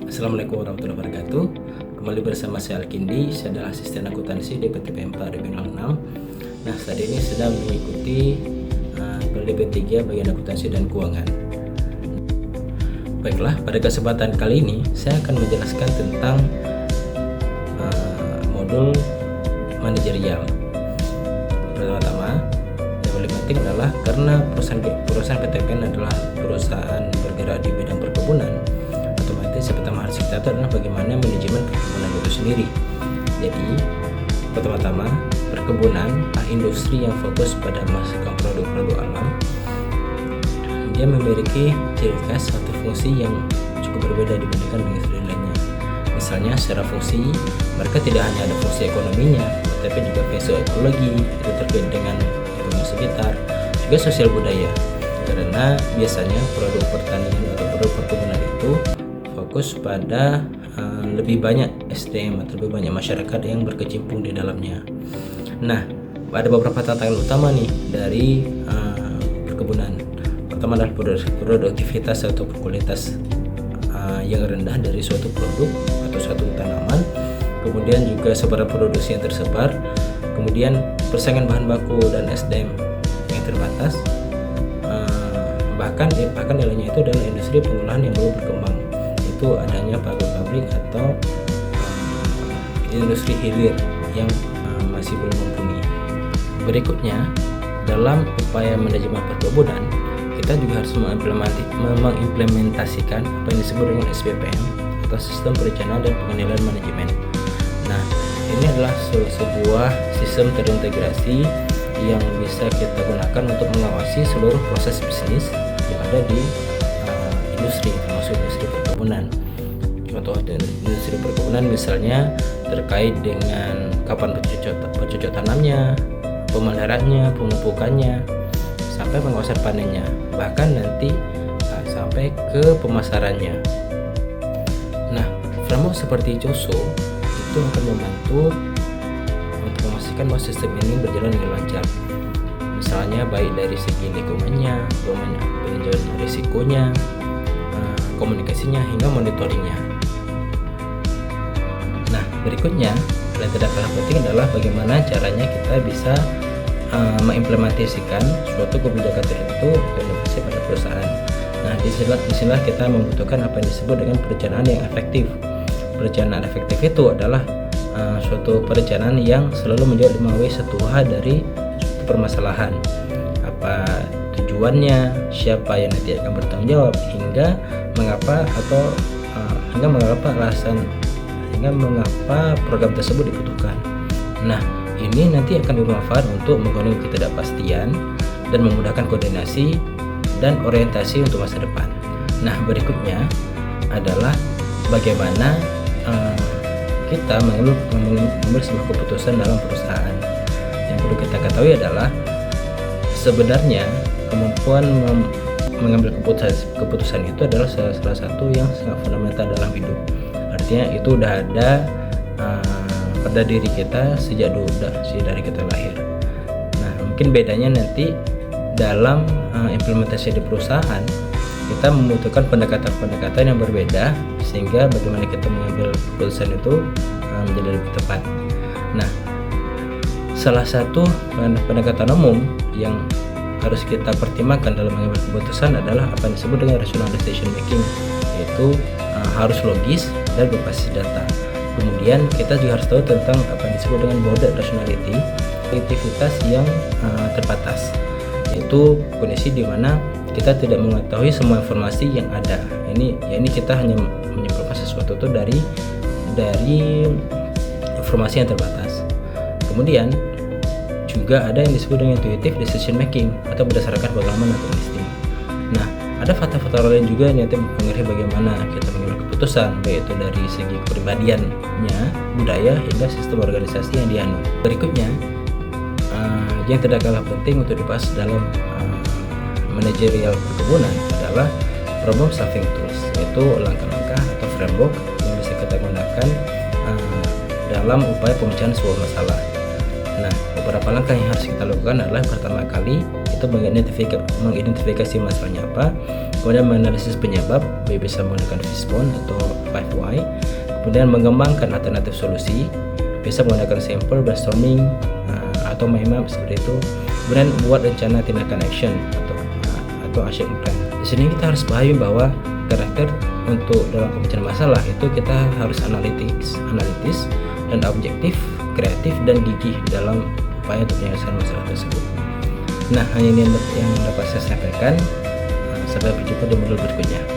Assalamualaikum warahmatullahi wabarakatuh. Kembali bersama saya Alkindi, saya adalah asisten akuntansi di PTPM 2006. Nah, saat ini sedang mengikuti PLDB 3 bagian akuntansi dan keuangan. Baiklah, pada kesempatan kali ini saya akan menjelaskan tentang modul manajerial. Pertama-tama, yang paling penting adalah karena perusahaan PTPN adalah perusahaan bergerak di bidang perkebunan, otomatis yang pertama harus kita tahu adalah bagaimana manajemen perkebunan itu sendiri. Jadi, pertama-tama, perkebunan industri yang fokus pada menghasilkan produk-produk alam. Dia memiliki ciri khas atau fungsi yang cukup berbeda dibandingkan dengan industri lainnya. Misalnya secara fungsi, mereka tidak hanya ada fungsi ekonominya, tapi juga fungsi ekologi, itu terkait dengan ekonomi sekitar, juga sosial budaya. Karena biasanya produk pertanian atau produk perkebunan itu fokus pada lebih banyak SDM atau lebih banyak masyarakat yang berkecimpung di dalamnya. Nah, ada beberapa tantangan utama nih dari perkebunan. Pertama adalah produktivitas atau kualitas yang rendah dari suatu produk atau suatu tanaman. Kemudian juga sebarang produksi yang tersebar. Kemudian persaingan bahan baku dan SDM yang terbatas. Bahkan nilainya itu adalah industri pengolahan yang belum berkembang. Itu adanya pabrik-pabrik atau industri hilir yang masih belum mumpuni. Berikutnya, dalam upaya manajemen perkebunan, kita juga harus mengimplementasikan apa yang disebut dengan SPPM atau Sistem Perencanaan dan Pengendalian Manajemen. Nah, ini adalah sebuah sistem terintegrasi yang bisa kita gunakan untuk mengawasi seluruh proses bisnis yang ada di industri, termasuk industri perkebunan. Contoh industri perkebunan misalnya terkait dengan kapan bercocok tanamnya, pemeliharaannya, pemupukannya, sampai pengawasan panennya, bahkan nanti sampai ke pemasarannya. Nah, framework seperti COSO itu akan membantu untuk memastikan bahwa sistem ini berjalan dengan lancar. Misalnya baik dari segi lingkungannya, penilaian risikonya, komunikasinya hingga monitoringnya. Nah, berikutnya yang tidak kalah penting adalah bagaimana caranya kita bisa mengimplementasikan suatu kebijakan tertentu atau inovasi pada perusahaan. Nah, disinilah kita membutuhkan apa yang disebut dengan perencanaan yang efektif. Perencanaan efektif itu adalah suatu perencanaan yang selalu menjawab 5W1H dari permasalahan. Apa tujuannya, siapa yang nanti akan bertanggung jawab, hingga mengapa program tersebut dibutuhkan. Nah, ini nanti akan bermanfaat untuk mengurangi ketidakpastian dan memudahkan koordinasi dan orientasi untuk masa depan. Nah, berikutnya adalah bagaimana kita mengambil sebuah keputusan dalam perusahaan. Yang perlu kita ketahui adalah sebenarnya kemampuan mengambil keputusan itu adalah salah satu yang sangat fundamental dalam hidup. Artinya itu udah ada pada diri kita sejak dari kita lahir. Nah, mungkin bedanya nanti dalam implementasi di perusahaan kita membutuhkan pendekatan yang berbeda sehingga bagaimana kita mengambil keputusan itu menjadi lebih tepat. Nah, salah satu pendekatan umum yang harus kita pertimbangkan dalam mengambil keputusan adalah apa yang disebut dengan rational decision making, yaitu harus logis dan berbasis data. Kemudian kita juga harus tahu tentang apa yang disebut dengan bounded rationality, kreativitas yang terbatas, yaitu kondisi di mana kita tidak mengetahui semua informasi yang ada. Ini kita hanya menyimpulkan sesuatu itu dari informasi yang terbatas. Kemudian juga ada yang disebut dengan intuitive decision making atau berdasarkan pengalaman atau insting. Nah, ada faktor-faktor lain juga yang nanti mempengaruhi bagaimana kita mengambil keputusan, baik itu dari segi kepribadiannya, budaya, hingga sistem organisasi yang dianut. Berikutnya, yang tidak kalah penting untuk dibahas dalam manajerial perkebunan adalah problem solving tools, yaitu langkah-langkah atau framework yang bisa kita gunakan dalam upaya pemecahan sebuah masalah. Nah, beberapa langkah yang harus kita lakukan adalah pertama kali itu mengidentifikasi masalahnya apa, kemudian menganalisis penyebab, bisa menggunakan fishbone atau 5 why, kemudian mengembangkan alternatif solusi, bisa menggunakan sampel, brainstorming, atau mind map seperti itu, kemudian buat rencana tindakan action atau action plan. Di sini kita harus pahami bahwa karakter untuk dalam pemecahan masalah itu kita harus analitis dan objektif, kreatif dan gigih dalam upaya untuk menyelesaikan masalah tersebut. Nah, hanya ini yang dapat saya sampaikan. Sampai berjumpa di modul berikutnya.